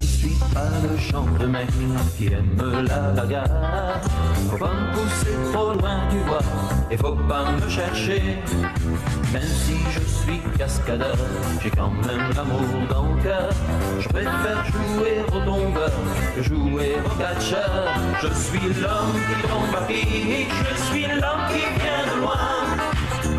Je suis pas le genre de mec qui aime la bagarre. Faut pas me pousser trop loin, tu vois, et faut pas me chercher. Même si je suis cascadeur, j'ai quand même l'amour dans le cœur. Je préfère jouer au tombeur que jouer au catcheur. Je suis l'homme qui tombe à pic, je suis l'homme qui vient de loin.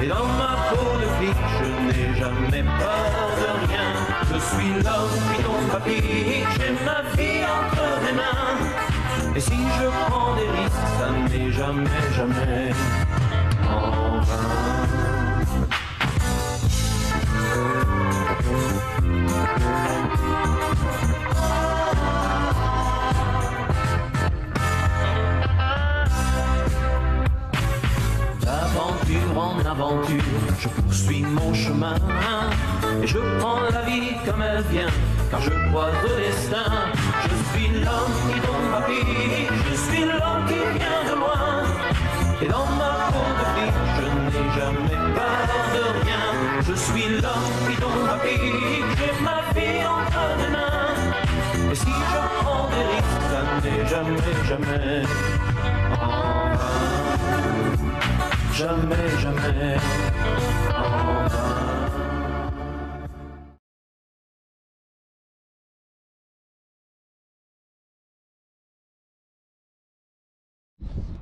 Et dans ma peau de flic, je n'ai jamais peur de rien. Je suis l'homme qui tombe à pic, j'ai ma vie entre mes mains. Et si je prends des risques, ça n'est jamais, jamais en vain. D'aventure en aventure, je poursuis mon chemin et je prends la vie comme elle vient, car je crois au destin. Je suis l'homme qui tombe à pic, je suis l'homme qui vient de loin. Et dans ma peau de flic, je n'ai jamais peur de rien. Je suis l'homme qui tombe à pic, j'ai ma vie entre mes mains. Et si je prends des risques, ça n'est jamais, jamais en vain. Jamais, jamais en vain.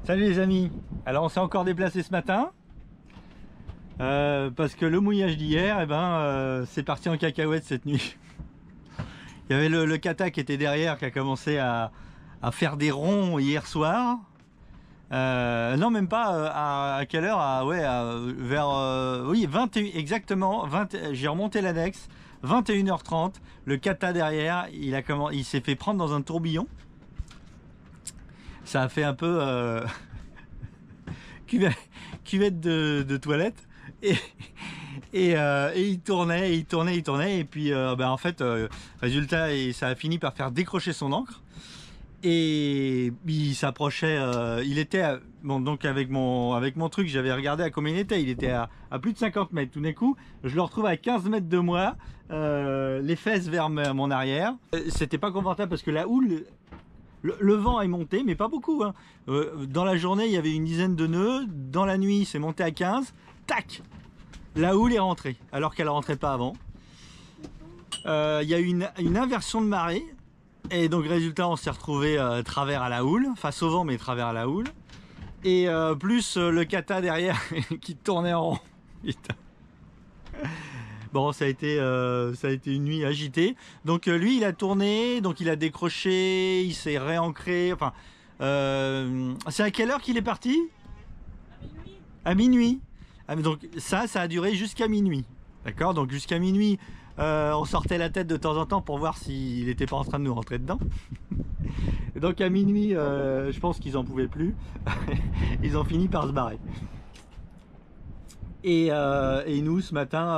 Salut les amis, alors on s'est encore déplacé ce matin parce que le mouillage d'hier, c'est parti en cacahuète cette nuit. Il y avait le kata qui était derrière qui a commencé à faire des ronds hier soir. Non, même pas à quelle heure, vers oui, 21 exactement, j'ai remonté l'annexe 21h30, le kata derrière, il s'est fait prendre dans un tourbillon. Ça a fait un peu cuvette de toilette et il tournait et puis en fait résultat ça a fini par faire décrocher son ancre et il s'approchait, il était bon, donc avec mon truc j'avais regardé à combien il était à plus de 50 mètres. Tout d'un coup je le retrouve à 15 mètres de moi, les fesses vers mon arrière. C'était pas confortable parce que la houle, le vent est monté, mais pas beaucoup, hein. Dans la journée, il y avait une dizaine de nœuds. Dans la nuit, c'est monté à 15. Tac! La houle est rentrée, alors qu'elle ne rentrait pas avant. Il y a eu une inversion de marée. Et donc, résultat, on s'est retrouvé travers à la houle. Face au vent, mais travers à la houle. Et plus le kata derrière qui tournait en rond. Putain. Bon, ça a été une nuit agitée. Donc lui, il a tourné, donc il a décroché, il s'est réancré. Enfin, c'est à quelle heure qu'il est parti? À minuit. Ah, donc ça a duré jusqu'à minuit. D'accord. Donc jusqu'à minuit, on sortait la tête de temps en temps pour voir s'il n'était pas en train de nous rentrer dedans. Et donc à minuit, je pense qu'ils en pouvaient plus. Ils ont fini par se barrer. Et nous ce matin,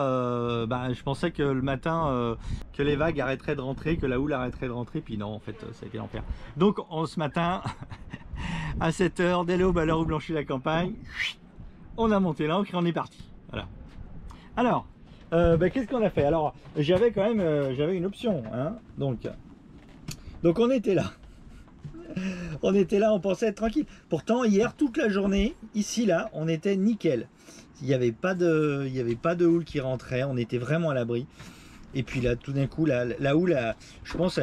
je pensais que le matin que les vagues arrêteraient de rentrer, que la houle arrêterait de rentrer, puis non, en fait ça a été l'enfer. Donc ce matin à 7 h, dès l'aube, à l'heure où blanchit la campagne, on a monté l'ancre et on est parti. Voilà. Alors qu'est-ce qu'on a fait? Alors j'avais quand même j'avais une option, hein. Donc on était là. On était là, on pensait être tranquille. Pourtant hier toute la journée, ici là, on était nickel. Il n'y avait pas de houle qui rentrait, on était vraiment à l'abri. Et puis là, tout d'un coup, la houle, je pense,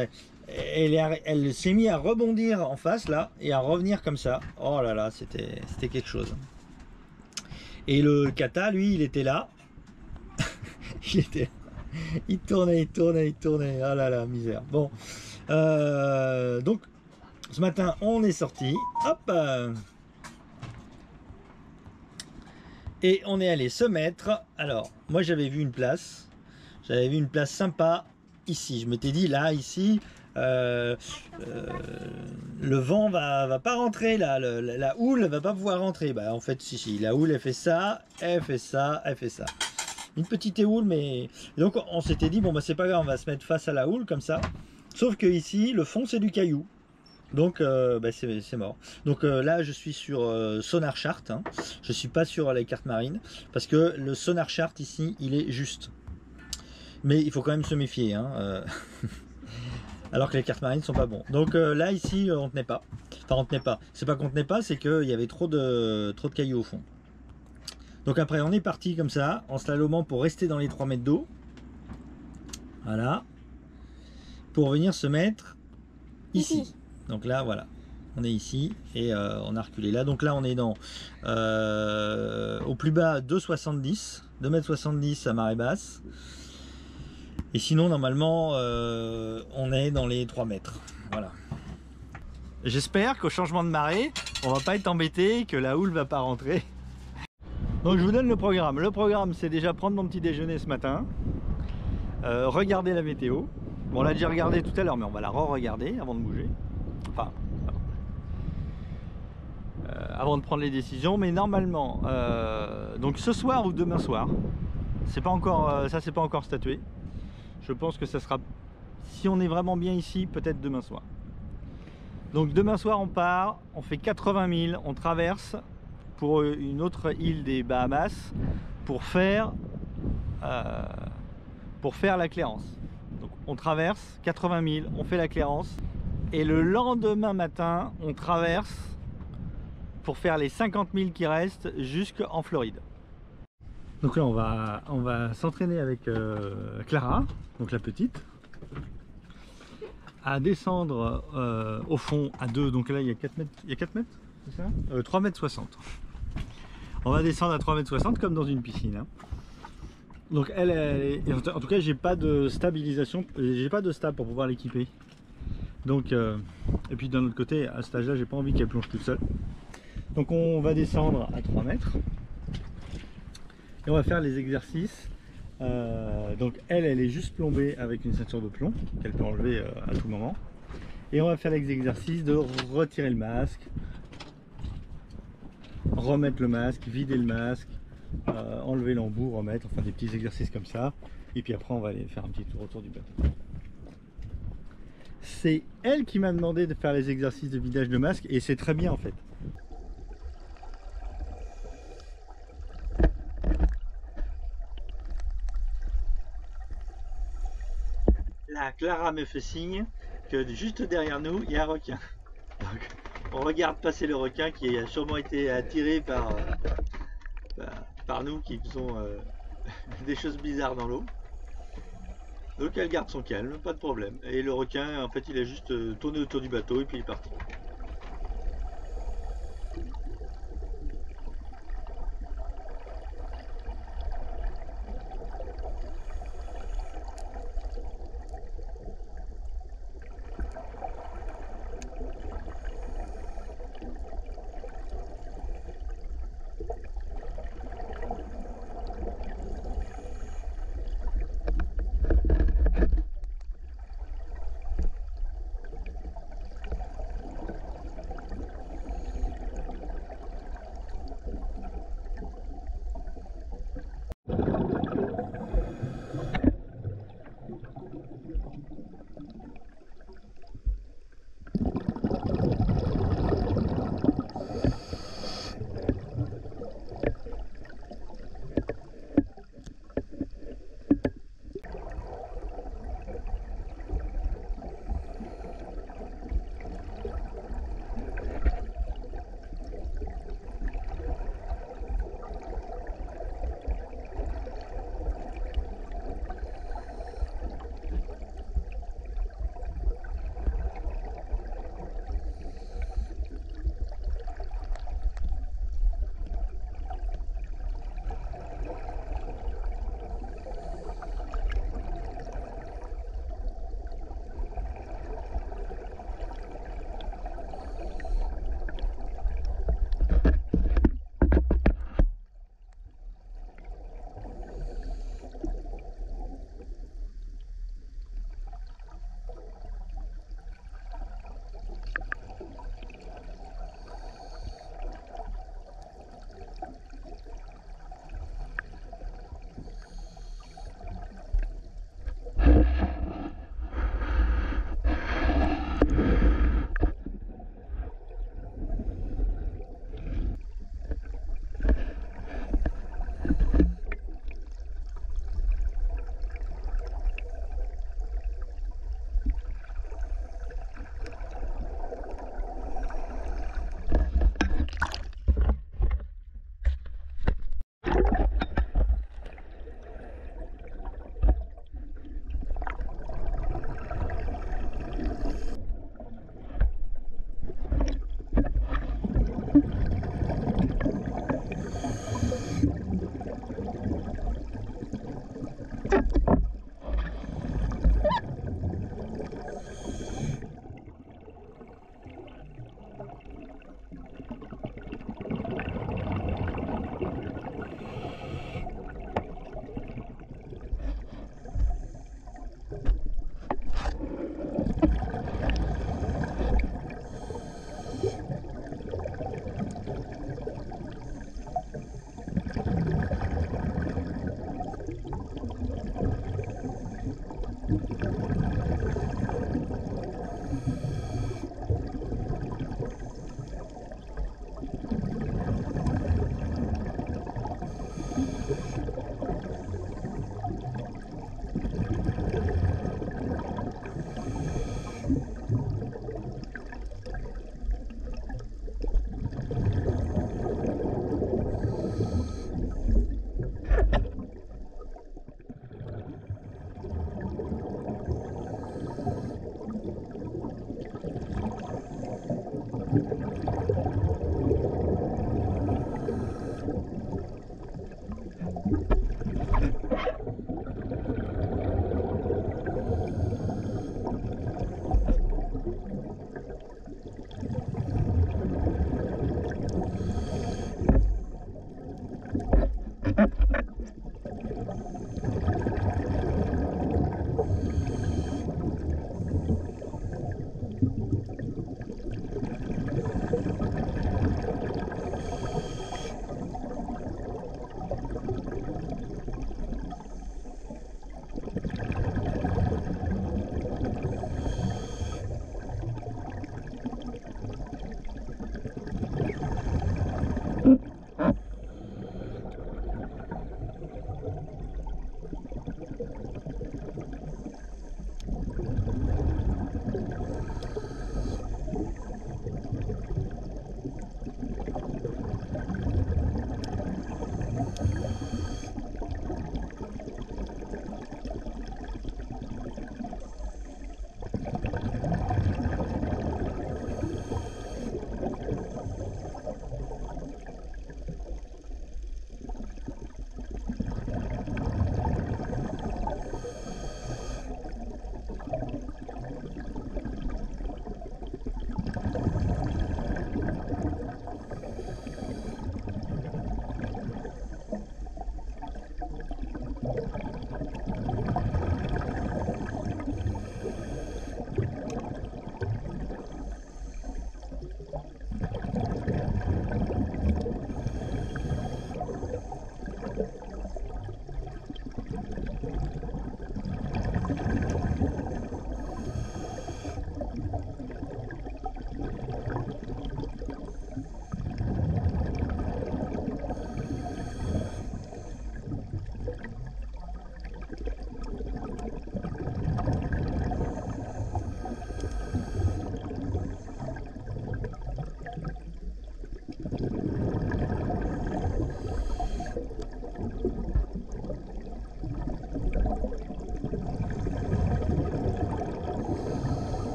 elle s'est mise à rebondir en face là et à revenir comme ça. Oh là là, c'était quelque chose. Et le kata, lui, il était là. Il tournait. Oh là là, misère. Bon, donc ce matin, on est sorti. Hop. Et on est allé se mettre. Alors, moi j'avais vu une place. J'avais vu une place sympa ici. Je m'étais dit là, ici, le vent va pas rentrer là. La houle va pas pouvoir rentrer. Bah en fait, si. La houle, elle fait ça, elle fait ça, elle fait ça. Une petite houle, mais. Donc on s'était dit, bon bah c'est pas grave, on va se mettre face à la houle comme ça. Sauf que ici, le fond c'est du caillou. Donc c'est mort. Donc là je suis sur Sonar Chart, hein. Je suis pas sur les cartes marines parce que le Sonar Chart ici il est juste. Mais il faut quand même se méfier, hein. alors que les cartes marines sont pas bons. Donc là ici on tenait pas. Enfin on tenait pas. C'est pas qu'on tenait pas, c'est qu'il y avait trop de cailloux au fond. Donc après on est parti comme ça, en slalomant pour rester dans les 3 mètres d'eau. Voilà. Pour venir se mettre ici. Donc là voilà. On est ici et on a reculé là. Donc là on est dans au plus bas 2,70 2,70 m à marée basse. Et sinon normalement on est dans les 3 mètres. Voilà. J'espère qu'au changement de marée on va pas être embêté, que la houle va pas rentrer. Donc je vous donne le programme. Le programme c'est déjà prendre mon petit déjeuner ce matin, regarder la météo. Bon on l'a déjà regardé tout à l'heure mais on va la re-regarder avant de bouger. Enfin avant de prendre les décisions, mais normalement donc ce soir ou demain soir, c'est pas encore ça c'est pas encore statué. Je pense que ça sera, si on est vraiment bien ici, peut-être demain soir. Donc demain soir on part, on fait 80 000, on traverse pour une autre île des Bahamas pour faire la Clairance. Donc on traverse 80 000, on fait la Clairance et le lendemain matin on traverse pour faire les 50 000 qui restent jusqu'en Floride. Donc là on va s'entraîner avec Clara, donc la petite, à descendre au fond à 2, donc là il y a 4 mètres, c'est ça 3,60 m. On va descendre à 3,60 m comme dans une piscine. Hein. Donc en tout cas j'ai pas de stabilisation, j'ai pas de stable pour pouvoir l'équiper. Donc et puis d'un autre côté à cet âge là j'ai pas envie qu'elle plonge toute seule. Donc on va descendre à 3 mètres et on va faire les exercices. Donc elle est juste plombée avec une ceinture de plomb qu'elle peut enlever à tout moment. Et on va faire les exercices de retirer le masque, remettre le masque, vider le masque, enlever l'embout, remettre, enfin des petits exercices comme ça. Et puis après on va aller faire un petit tour autour du bateau. C'est elle qui m'a demandé de faire les exercices de vidage de masque et c'est très bien en fait. Là, Clara me fait signe que juste derrière nous, il y a un requin. Donc, on regarde passer le requin qui a sûrement été attiré par nous qui faisons des choses bizarres dans l'eau. Donc elle garde son calme, pas de problème. Et le requin, en fait, il a juste tourné autour du bateau et puis il est parti.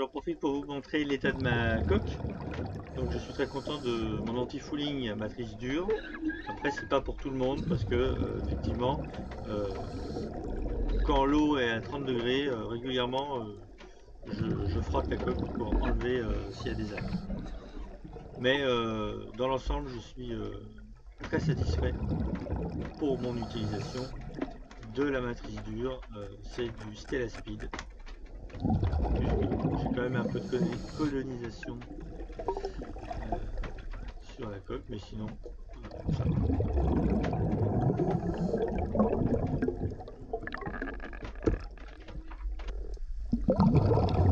j'en profite pour vous montrer l'état de ma coque. Donc je suis très content de mon anti-fouling matrice dure. Après c'est pas pour tout le monde parce que effectivement quand l'eau est à 30 degrés régulièrement je frotte la coque pour enlever s'il y a des algues. Mais dans l'ensemble je suis très satisfait pour mon utilisation de la matrice dure. C'est du Stella Speed. J'ai quand même un peu de colonisation sur la coque, mais sinon ça va.